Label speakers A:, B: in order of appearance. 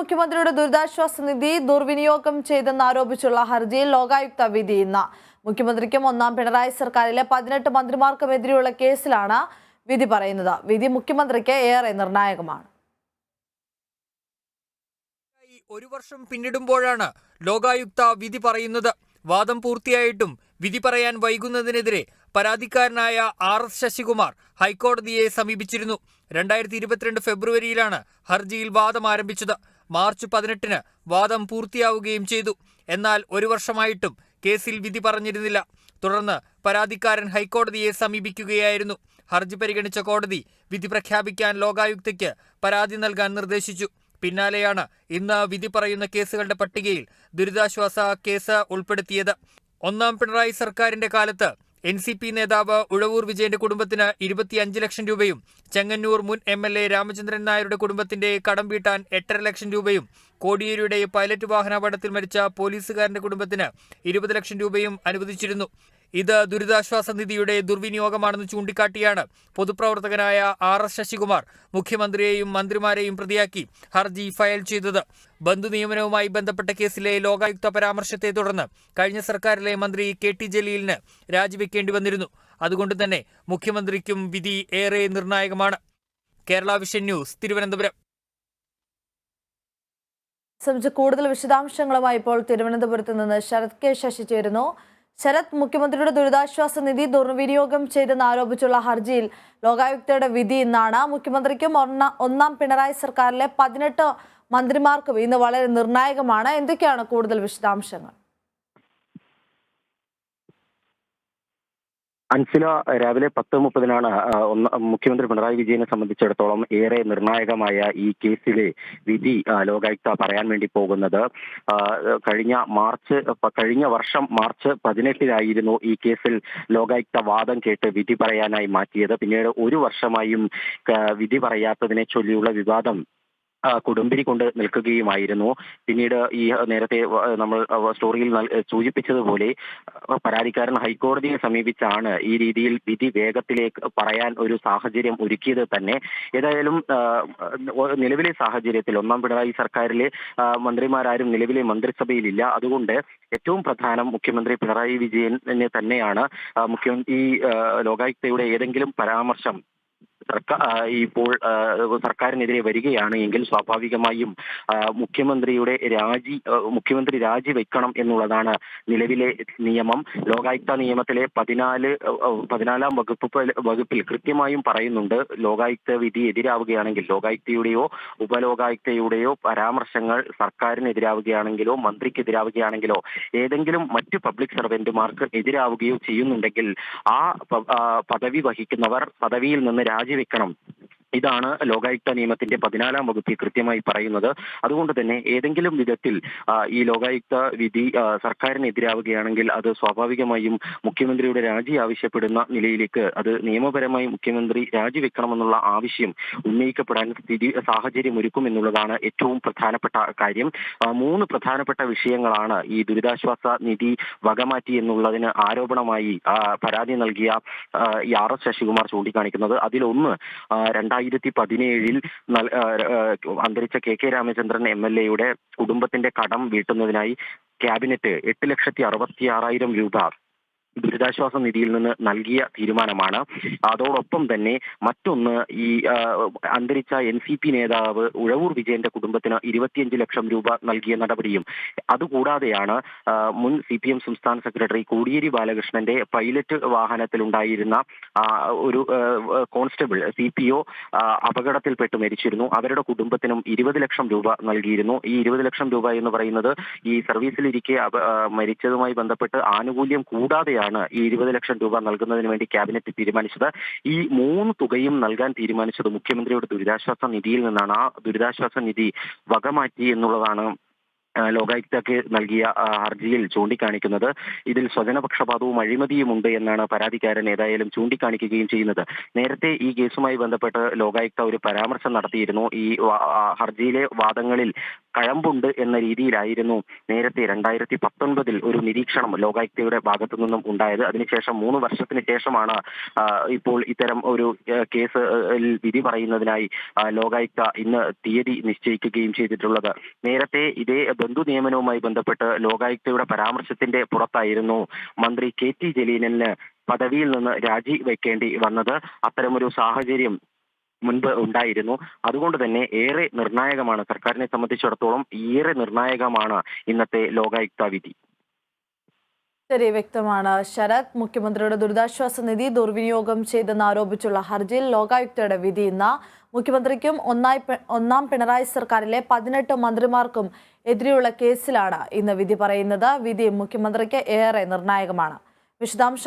A: മുഖ്യമന്ത്രിയുടെ ദുരിതാശ്വാസ നിധി ദുർവിനിയോഗം ചെയ്തെന്ന് ആരോപിച്ചുള്ള ഹർജിയിൽ ലോകായുക്ത വിധി ഇന്ന്. മുഖ്യമന്ത്രിക്കും ഒന്നാം പിണറായി സർക്കാരിലെ 18 മന്ത്രിമാർക്കുമെതിരെയുള്ള കേസിലാണ് വിധി പറയുന്നത്. വിധി മുഖ്യമന്ത്രിക്ക് ഏറെ നിർണായകമാണ്.
B: ഒരു വർഷം പിന്നിടുമ്പോഴാണ് ലോകായുക്ത വിധി പറയുന്നത്. വാദം പൂർത്തിയായിട്ടും വിധി പറയാൻ വൈകുന്നതിനെതിരെ പരാതിക്കാരനായ RS ശശികുമാർ ഹൈക്കോടതിയെ സമീപിച്ചിരുന്നു. 2022 ഫെബ്രുവരിയിലാണ് ഹർജിയിൽ വാദം ആരംഭിച്ചത്. മാർച്ച് 18-ന് വാദം പൂർത്തിയാവുകയും ചെയ്തു. എന്നാൽ ഒരു വർഷമായിട്ടും കേസിൽ വിധി പറഞ്ഞിരുന്നില്ല. തുടർന്ന് പരാതിക്കാരൻ ഹൈക്കോടതിയെ സമീപിക്കുകയായിരുന്നു. ഹർജി പരിഗണിച്ച കോടതി വിധി പ്രഖ്യാപിക്കാൻ ലോകായുക്തയ്ക്ക് പരാതി നൽകാൻ നിർദ്ദേശിച്ചു. പിന്നാലെയാണ് ഇന്ന് വിധി പറയുന്ന കേസുകളുടെ പട്ടികയിൽ ദുരിതാശ്വാസ കേസ് ഉൾപ്പെടുത്തിയത്. ഒന്നാം പിണറായി സർക്കാരിന്റെ കാലത്ത് NCP നേതാവ് ഉഴവൂർ വിജയന്റെ കുടുംബത്തിന് 25 ലക്ഷം രൂപയും ചെങ്ങന്നൂർ മുൻ MLA രാമചന്ദ്രൻ നായരുടെ കുടുംബത്തിന്റെ കടം വീട്ടാൻ 8.5 ലക്ഷം രൂപയും കോടിയേരിയുടെ പൈലറ്റ് വാഹനാപകടത്തിൽ മരിച്ച പോലീസുകാരന്റെ കുടുംബത്തിന് 20 ലക്ഷം രൂപയും അനുവദിച്ചിരുന്നു. ഇത് ദുരിതാശ്വാസ നിധിയുടെ ദുർവിനിയോഗമാണെന്ന് ചൂണ്ടിക്കാട്ടിയാണ് പൊതുപ്രവർത്തകനായ RS ശശികുമാർ മുഖ്യമന്ത്രിയെയും മന്ത്രിമാരെയും പ്രതിയാക്കി ഹർജി ഫയൽ ചെയ്തത്. ബന്ധുനിയമനവുമായി ബന്ധപ്പെട്ട കേസിലെ ലോകായുക്ത പരാമർശത്തെ തുടർന്ന് കഴിഞ്ഞ സർക്കാരിലെ മന്ത്രി KT ജലീലിന് രാജിവെക്കേണ്ടി വന്നിരുന്നു. അതുകൊണ്ട് തന്നെ മുഖ്യമന്ത്രിക്കും വിധി ഏറെ നിർണായകമാണ്. Kerala vision news, Thiruvananthapuram.
A: കൂടുതൽ വിശദാംശങ്ങളുമായി ഇപ്പോൾ തിരുവനന്തപുരത്ത് നിന്ന് ശരത് കെ ശശി ചേരുന്നു. ശരത്, മുഖ്യമന്ത്രിയുടെ ദുരിതാശ്വാസ നിധി ദുർവിനിയോഗം ചെയ്തെന്ന് ആരോപിച്ചുള്ള ഹർജിയിൽ ലോകായുക്തയുടെ വിധി ഇന്നാണ്. മുഖ്യമന്ത്രിക്കും ഒന്നാം പിണറായി സർക്കാരിലെ 18 മന്ത്രിമാർക്കും ഇന്ന് വളരെ നിർണായകമാണ്. എന്തൊക്കെയാണ് കൂടുതൽ വിശദാംശങ്ങൾ?
C: അൻസില, രാവിലെ 10:30-നാണ് മുഖ്യമന്ത്രി പിണറായി വിജയനെ സംബന്ധിച്ചിടത്തോളം ഏറെ നിർണായകമായ ഈ കേസിലെ വിധി ലോകായുക്ത പറയാൻ വേണ്ടി പോകുന്നത്. കഴിഞ്ഞ വർഷം മാർച്ച് 18-നായിരുന്നു ഈ കേസിൽ ലോകായുക്ത വാദം കേട്ട് വിധി പറയാനായി മാറ്റിയത്. പിന്നീട് ഒരു വർഷമായും വിധി പറയാത്തതിനെ ചൊല്ലിയുള്ള വിവാദം കൊടുമ്പിരി കൊണ്ട് നിൽക്കുകയുമായിരുന്നു. പിന്നീട് ഈ നേരത്തെ നമ്മൾ സ്റ്റോറിയിൽ സൂചിപ്പിച്ചതുപോലെ പരാതിക്കാരൻ ഹൈക്കോടതിയെ സമീപിച്ചാണ് ഈ രീതിയിൽ വിധി വേഗത്തിലേക്ക് പറയാൻ ഒരു സാഹചര്യം ഒരുക്കിയത് തന്നെ. ഏതായാലും നിലവിലെ സാഹചര്യത്തിൽ ഒന്നാം പിണറായി സർക്കാരിലെ മന്ത്രിമാരാരും നിലവിലെ മന്ത്രിസഭയിലില്ല. അതുകൊണ്ട് ഏറ്റവും പ്രധാനം മുഖ്യമന്ത്രി പിണറായി വിജയനെ തന്നെയാണ്. ഈ ലോകായുക്തയുടെ ഏതെങ്കിലും പരാമർശം ഇപ്പോൾ സർക്കാരിനെതിരെ വരികയാണ് എങ്കിൽ സ്വാഭാവികമായും മുഖ്യമന്ത്രി രാജിവെക്കണം എന്നുള്ളതാണ് നിലവിലെ നിയമം. ലോകായുക്ത നിയമത്തിലെ 14-ാം വകുപ്പിൽ കൃത്യമായും പറയുന്നുണ്ട്, ലോകായുക്ത വിധി എതിരാവുകയാണെങ്കിൽ, ലോകായുക്തയുടെയോ ഉപലോകായുക്തയുടെയോ പരാമർശങ്ങൾ സർക്കാരിനെതിരാവുകയാണെങ്കിലോ മന്ത്രിക്കെതിരാവുകയാണെങ്കിലോ ഏതെങ്കിലും മറ്റു പബ്ലിക് സർവന്റുമാർക്ക് എതിരാവുകയോ ചെയ്യുന്നുണ്ടെങ്കിൽ ആ പദവി വഹിക്കുന്നവർ പദവിയിൽ നിന്ന് രാജിവെക്കണം. ഇതാണ് ലോകായുക്ത നിയമത്തിന്റെ 14-ാം വകുപ്പിൽ കൃത്യമായി പറയുന്നത്. അതുകൊണ്ട് തന്നെ ഏതെങ്കിലും വിധത്തിൽ ഈ ലോകായുക്ത വിധി സർക്കാരിനെതിരാവുകയാണെങ്കിൽ അത് സ്വാഭാവികമായും മുഖ്യമന്ത്രിയുടെ രാജി ആവശ്യപ്പെടുന്ന നിലയിലേക്ക് അത് നിയമപരമായി മുഖ്യമന്ത്രി രാജിവെക്കണമെന്നുള്ള ആവശ്യം ഉന്നയിക്കപ്പെടാൻ സാഹചര്യം ഒരുക്കുമെന്നുള്ളതാണ് ഏറ്റവും പ്രധാനപ്പെട്ട കാര്യം. 3 പ്രധാനപ്പെട്ട വിഷയങ്ങളാണ് ഈ ദുരിതാശ്വാസ നിധി വകമാറ്റി എന്നുള്ളതിന് ആരോപണമായി പരാതി നൽകിയ RS ശശികുമാർ ചൂണ്ടിക്കാണിക്കുന്നത്. അതിലൊന്ന് 2017-ൽ അന്തരിച്ച KK രാമചന്ദ്രൻ MLA-യുടെ കുടുംബത്തിന്റെ കടം വീട്ടുന്നതിനായി ക്യാബിനറ്റ് 8,66,000 രൂപ ദുരിതാശ്വാസ നിധിയിൽ നിന്ന് നൽകിയ തീരുമാനമാണ്. അതോടൊപ്പം തന്നെ മറ്റൊന്ന്, ഈ അന്തരിച്ച NCP നേതാവ് ഉഴവൂർ വിജയന്റെ കുടുംബത്തിന് 25 ലക്ഷം രൂപ നൽകിയ നടപടിയും. അതുകൂടാതെയാണ് മുൻ CPM സംസ്ഥാന സെക്രട്ടറി കോടിയേരി ബാലകൃഷ്ണന്റെ പൈലറ്റ് വാഹനത്തിലുണ്ടായിരുന്ന ഒരു കോൺസ്റ്റബിൾ CPO അപകടത്തിൽപ്പെട്ട് മരിച്ചിരുന്നു. അവരുടെ കുടുംബത്തിനും 20 ലക്ഷം രൂപ നൽകിയിരുന്നു. ഈ 20 ലക്ഷം രൂപ എന്ന് പറയുന്നത് ഈ സർവീസിലിരിക്കെ മരിച്ചതുമായി ബന്ധപ്പെട്ട് ആനുകൂല്യം കൂടാതെ ഈ 20 ലക്ഷം രൂപ നൽകുന്നതിന് വേണ്ടി ക്യാബിനറ്റ് തീരുമാനിച്ചത്. ഈ 3 തുകയും നൽകാൻ തീരുമാനിച്ചത് മുഖ്യമന്ത്രിയുടെ ദുരിതാശ്വാസ നിധിയിൽ നിന്നാണ്. ആ ദുരിതാശ്വാസ നിധി വകമാറ്റി എന്നുള്ളതാണ് ലോകായുക്തക്ക് നൽകിയ ഹർജിയിൽ ചൂണ്ടിക്കാണിക്കുന്നത്. ഇതിൽ സ്വജനപക്ഷപാതവും അഴിമതിയുമുണ്ട് എന്നാണ് പരാതിക്കാരൻ ഏതായാലും ചൂണ്ടിക്കാണിക്കുകയും ചെയ്യുന്നത്. നേരത്തെ ഈ കേസുമായി ബന്ധപ്പെട്ട് ലോകായുക്ത ഒരു പരാമർശം നടത്തിയിരുന്നു. ഈ ഹർജിയിലെ വാദങ്ങളിൽ കഴമ്പുണ്ട് എന്ന രീതിയിലായിരുന്നു നേരത്തെ 2019 ഒരു നിരീക്ഷണം ലോകായുക്തയുടെ ഭാഗത്തു നിന്നും ഉണ്ടായത്. അതിനുശേഷം 3 വർഷത്തിന് ശേഷമാണ് ഇപ്പോൾ ഇത്തരം ഒരു കേസ് വിധി പറയുന്നതിനായി ലോകായുക്ത ഇന്ന് തീയതി നിശ്ചയിക്കുകയും ചെയ്തിട്ടുള്ളത്. നേരത്തെ ഇതേ ബന്ധു നിയമനവുമായി ബന്ധപ്പെട്ട് ലോകായുക്തയുടെ പരാമർശത്തിന്റെ പുറത്തായിരുന്നു മന്ത്രി KT ജലീലിന് പദവിയിൽ നിന്ന് രാജിവെക്കേണ്ടി വന്നത്. അത്തരമൊരു സാഹചര്യം മുൻപ് ഉണ്ടായിരുന്നു. അതുകൊണ്ട് തന്നെ ഏറെ നിർണായകമാണ്, സർക്കാരിനെ സംബന്ധിച്ചിടത്തോളം ഏറെ നിർണായകമാണ് ഇന്നത്തെ ലോകായുക്ത വിധി.
A: ശരി, വ്യക്തമാണ് ശരത്. മുഖ്യമന്ത്രിയുടെ ദുരിതാശ്വാസ നിധി ദുർവിനിയോഗം ചെയ്തെന്ന് ആരോപിച്ചുള്ള ഹർജിയിൽ ലോകായുക്തയുടെ വിധി ഇന്ന്. മുഖ്യമന്ത്രിക്കും ഒന്നാം പിണറായി സർക്കാരിലെ 18 മന്ത്രിമാർക്കും എതിരെയുള്ള കേസിലാണ് ഇന്ന് വിധി പറയുന്നത്. വിധി മുഖ്യമന്ത്രിക്ക് ഏറെ നിർണായകമാണ്. വിശദാംശങ്ങൾ